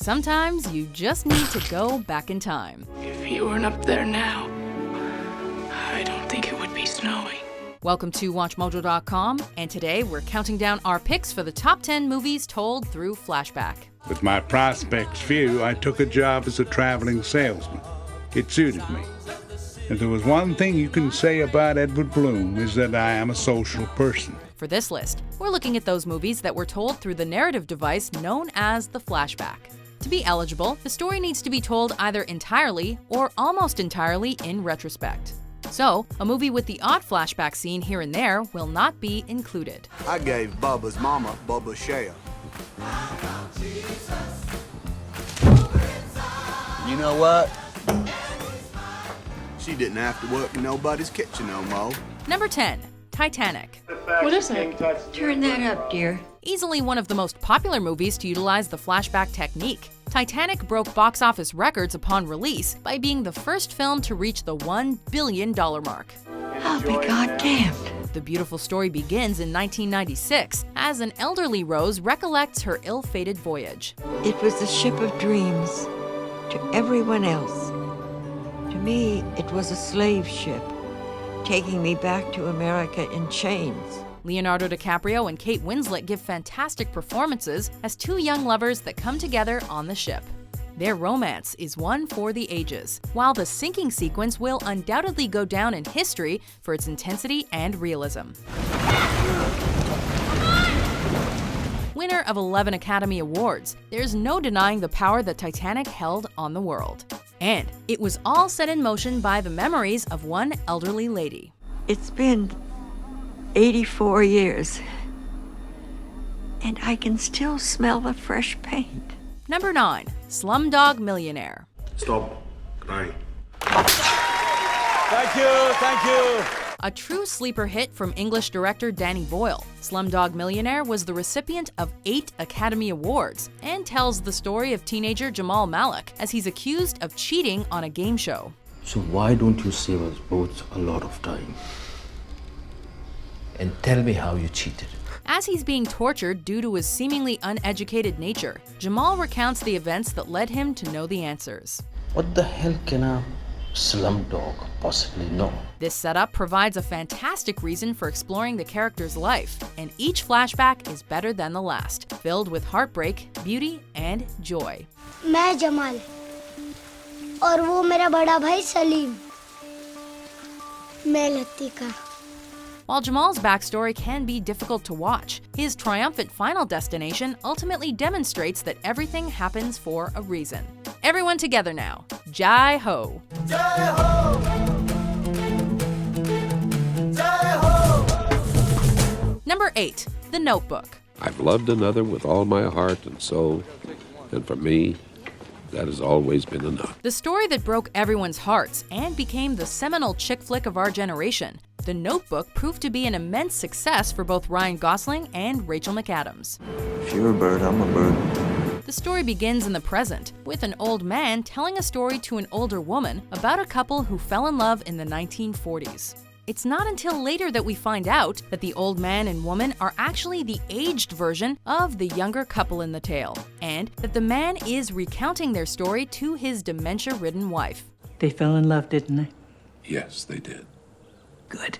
Sometimes you just need to go back in time. If he weren't up there now, I don't think it would be snowing. Welcome to WatchMojo.com, and today we're counting down our picks for the top 10 movies told through Flashback. With my prospects few, I took a job as a traveling salesman. It suited me. If there was one thing you can say about Edward Bloom, is that I am a social person. For this list, we're looking at those movies that were told through the narrative device known as the flashback. To be eligible, the story needs to be told either entirely or almost entirely in retrospect. So, a movie with the odd flashback scene here and there will not be included. I gave Bubba's mama Bubba's share. You know what? She didn't have to work in nobody's kitchen no more. Number 10. Titanic. What is it? Turn that up, dear. Easily one of the most popular movies to utilize the flashback technique. Titanic broke box office records upon release by being the first film to reach the $1 billion mark. I'll be goddamned. The beautiful story begins in 1996 as an elderly Rose recollects her ill-fated voyage. It was the ship of dreams to everyone else. To me, it was a slave ship, taking me back to America in chains. Leonardo DiCaprio and Kate Winslet give fantastic performances as two young lovers that come together on the ship. Their romance is one for the ages, while the sinking sequence will undoubtedly go down in history for its intensity and realism. Winner of 11 Academy Awards, there's no denying the power that Titanic held on the world. And it was all set in motion by the memories of one elderly lady. It's been 84 years, and I can still smell the fresh paint. Number 9. Slumdog Millionaire. Stop crying. Thank you. A true sleeper hit from English director Danny Boyle, Slumdog Millionaire was the recipient of 8 Academy Awards and tells the story of teenager Jamal Malik as he's accused of cheating on a game show. So why don't you save us both a lot of time? And tell me how you cheated. As he's being tortured due to his seemingly uneducated nature, Jamal recounts the events that led him to know the answers. What the hell can a slumdog possibly know? This setup provides a fantastic reason for exploring the character's life, and each flashback is better than the last, filled with heartbreak, beauty, and joy. मैं जमाल और वो मेरा बड़ा भाई सलीम मैं Latika. While Jamal's backstory can be difficult to watch, his triumphant final destination ultimately demonstrates that everything happens for a reason. Everyone together now. Jai Ho! Jai ho! Jai ho! Number 8. The Notebook. I've loved another with all my heart and soul, and for me, that has always been enough. The story that broke everyone's hearts and became the seminal chick flick of our generation, The Notebook proved to be an immense success for both Ryan Gosling and Rachel McAdams. If you're a bird, I'm a bird. The story begins in the present, with an old man telling a story to an older woman about a couple who fell in love in the 1940s. It's not until later that we find out that the old man and woman are actually the aged version of the younger couple in the tale, and that the man is recounting their story to his dementia-ridden wife. They fell in love, didn't they? Yes, they did. Good.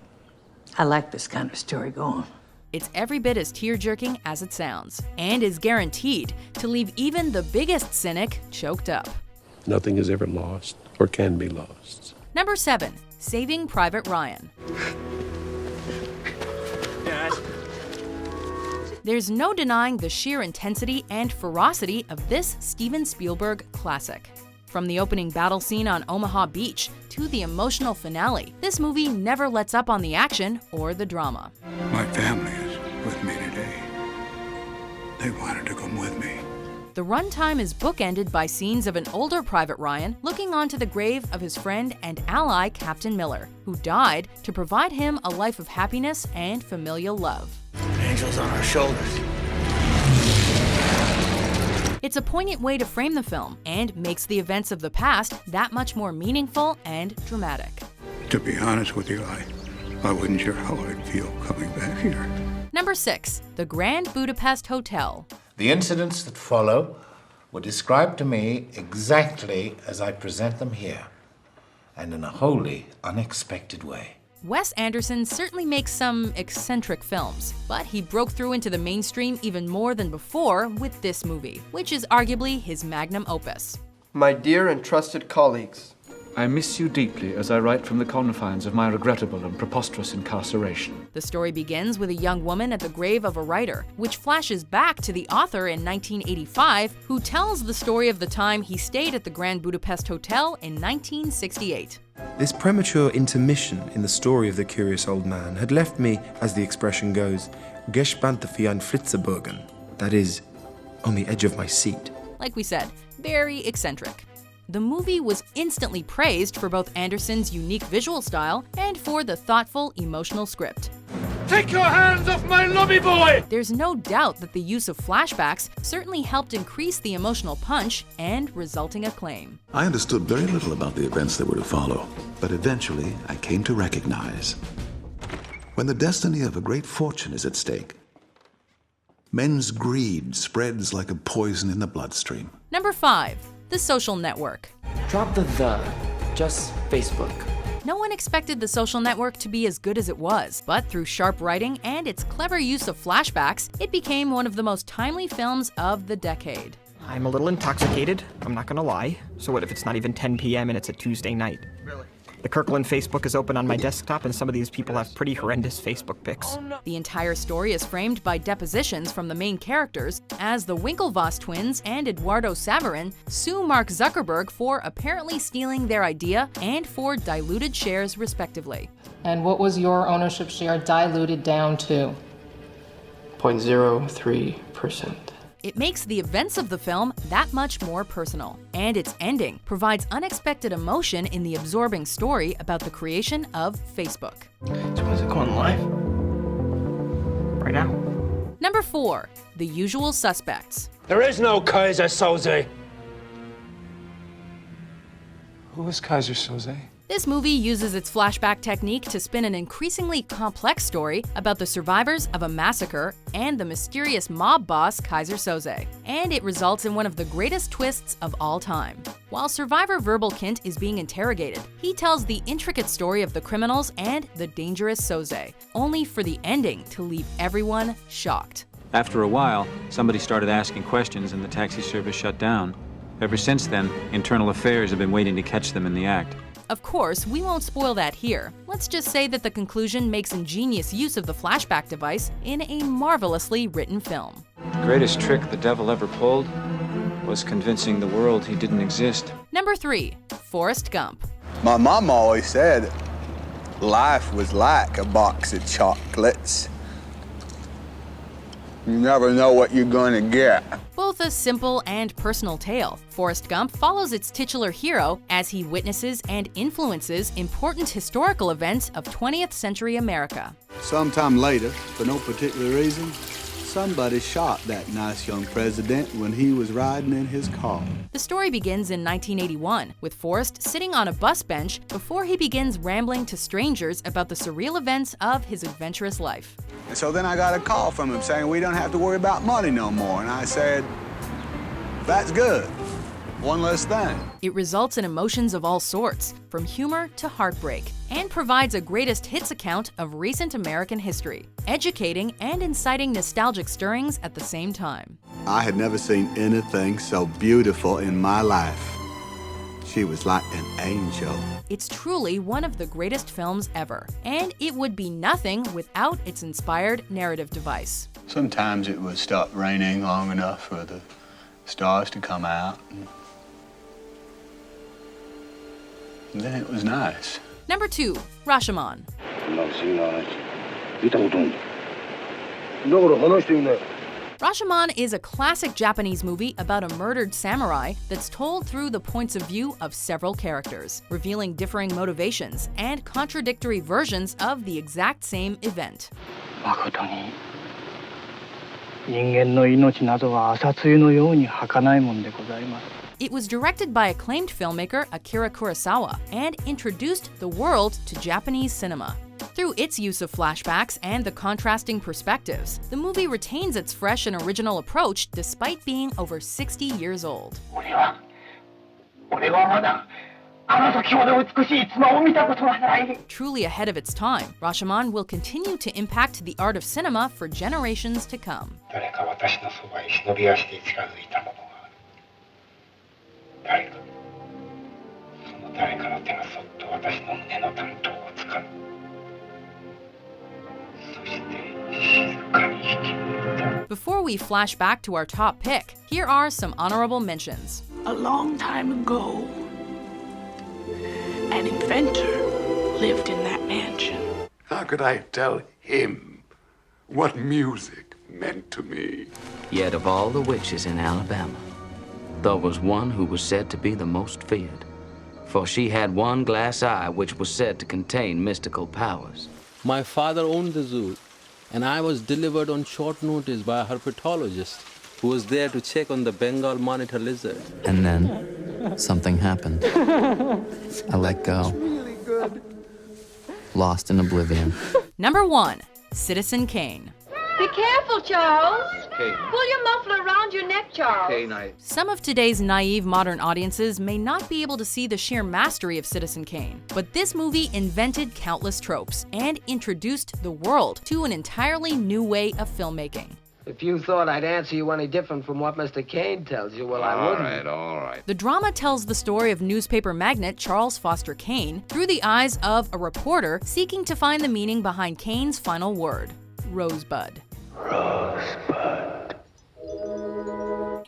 I like this kind of story. Go on. It's every bit as tear-jerking as it sounds, and is guaranteed to leave even the biggest cynic choked up. Nothing is ever lost or can be lost. Number 7. Saving Private Ryan. There's no denying the sheer intensity and ferocity of this Steven Spielberg classic. From the opening battle scene on Omaha Beach to the emotional finale, this movie never lets up on the action or the drama. My family is with me today. They wanted to come with me. The runtime is bookended by scenes of an older Private Ryan looking onto the grave of his friend and ally Captain Miller, who died to provide him a life of happiness and familial love. Angels on our shoulders. It's a poignant way to frame the film and makes the events of the past that much more meaningful and dramatic. To be honest with you, I wasn't sure how I'd feel coming back here. Number 6. The Grand Budapest Hotel. The incidents that follow were described to me exactly as I present them here, and in a wholly unexpected way. Wes Anderson certainly makes some eccentric films, but he broke through into the mainstream even more than before with this movie, which is arguably his magnum opus. My dear and trusted colleagues, I miss you deeply as I write from the confines of my regrettable and preposterous incarceration. The story begins with a young woman at the grave of a writer, which flashes back to the author in 1985, who tells the story of the time he stayed at the Grand Budapest Hotel in 1968. This premature intermission in the story of the curious old man had left me, as the expression goes, gespannt wie ein Flitzebogen, that is, on the edge of my seat. Like we said, very eccentric. The movie was instantly praised for both Anderson's unique visual style and for the thoughtful, emotional script. Take your hands off my lobby boy! There's no doubt that the use of flashbacks certainly helped increase the emotional punch and resulting acclaim. I understood very little about the events that were to follow, but eventually I came to recognize when the destiny of a great fortune is at stake, men's greed spreads like a poison in the bloodstream. Number 5. The Social Network. Drop the just Facebook. No one expected The Social Network to be as good as it was, but through sharp writing and its clever use of flashbacks, it became one of the most timely films of the decade. I'm a little intoxicated, I'm not gonna lie. So what if it's not even 10 p.m. and it's a Tuesday night? Really? The Kirkland Facebook is open on my desktop, and some of these people have pretty horrendous Facebook pics. The entire story is framed by depositions from the main characters, as the Winklevoss twins and Eduardo Saverin sue Mark Zuckerberg for apparently stealing their idea and for diluted shares respectively. And what was your ownership share diluted down to? 0.03%. It makes the events of the film that much more personal, and its ending provides unexpected emotion in the absorbing story about the creation of Facebook. So when's it going live? Right now. Number 4. The Usual Suspects. There is no Kaiser Soze. Who is Kaiser Soze? This movie uses its flashback technique to spin an increasingly complex story about the survivors of a massacre and the mysterious mob boss Kaiser Soze, and it results in one of the greatest twists of all time. While survivor Verbalkint is being interrogated, he tells the intricate story of the criminals and the dangerous Soze, only for the ending to leave everyone shocked. After a while, somebody started asking questions and the taxi service shut down. Ever since then, Internal Affairs have been waiting to catch them in the act. Of course, we won't spoil that here. Let's just say that the conclusion makes ingenious use of the flashback device in a marvelously written film. The greatest trick the devil ever pulled was convincing the world he didn't exist. Number 3. Forrest Gump. My mom always said life was like a box of chocolates. You never know what you're going to get. Both a simple and personal tale, Forrest Gump follows its titular hero as he witnesses and influences important historical events of 20th century America. Sometime later, for no particular reason, somebody shot that nice young president when he was riding in his car. The story begins in 1981, with Forrest sitting on a bus bench before he begins rambling to strangers about the surreal events of his adventurous life. And so then I got a call from him saying we don't have to worry about money no more. And I said, that's good. One less thing. It results in emotions of all sorts, from humor to heartbreak, and provides a greatest hits account of recent American history, educating and inciting nostalgic stirrings at the same time. I had never seen anything so beautiful in my life. She was like an angel. It's truly one of the greatest films ever, and it would be nothing without its inspired narrative device. Sometimes it would stop raining long enough for the stars to come out. And then it was nice. Number 2, Rashomon. Rashomon is a classic Japanese movie about a murdered samurai that's told through the points of view of several characters, revealing differing motivations and contradictory versions of the exact same event. It was directed by acclaimed filmmaker Akira Kurosawa and introduced the world to Japanese cinema. Through its use of flashbacks and the contrasting perspectives, the movie retains its fresh and original approach despite being over 60 years old. Truly ahead of its time, Rashomon will continue to impact the art of cinema for generations to come. Before we flash back to our top pick, here are some honorable mentions. A long time ago, an inventor lived in that mansion. How could I tell him what music meant to me? Yet of all the witches in Alabama, there was one who was said to be the most feared, for she had one glass eye which was said to contain mystical powers. My father owned the zoo, and I was delivered on short notice by a herpetologist who was there to check on the Bengal monitor lizard. And then something happened. I let go. Lost in oblivion. Number 1, Citizen Kane. Be careful, Charles. Kane. Pull your muffler around your neck, Charles. Kane, Some of today's naive modern audiences may not be able to see the sheer mastery of Citizen Kane, but this movie invented countless tropes and introduced the world to an entirely new way of filmmaking. If you thought I'd answer you any different from what Mr. Kane tells you, well, I wouldn't. All right. The drama tells the story of newspaper magnate Charles Foster Kane through the eyes of a reporter seeking to find the meaning behind Kane's final word, Rosebud. Rosebud.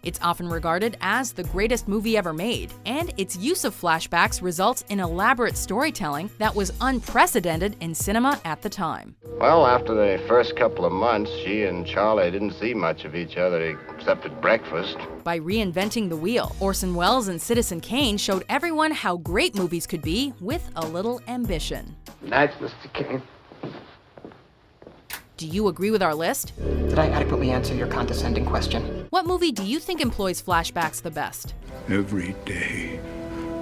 It's often regarded as the greatest movie ever made, and its use of flashbacks results in elaborate storytelling that was unprecedented in cinema at the time. Well, after the first couple of months, she and Charlie didn't see much of each other except at breakfast. By reinventing the wheel, Orson Welles and Citizen Kane showed everyone how great movies could be with a little ambition. Night, Mr. Kane. Do you agree with our list? Did I adequately answer your condescending question? What movie do you think employs flashbacks the best? Every day,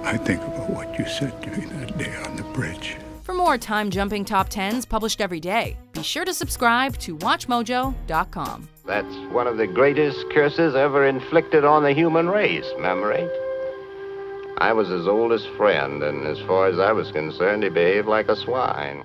I think about what you said to me that day on the bridge. For more time-jumping top 10s published every day, be sure to subscribe to WatchMojo.com. That's one of the greatest curses ever inflicted on the human race, memory. I was his oldest friend, and as far as I was concerned, he behaved like a swine.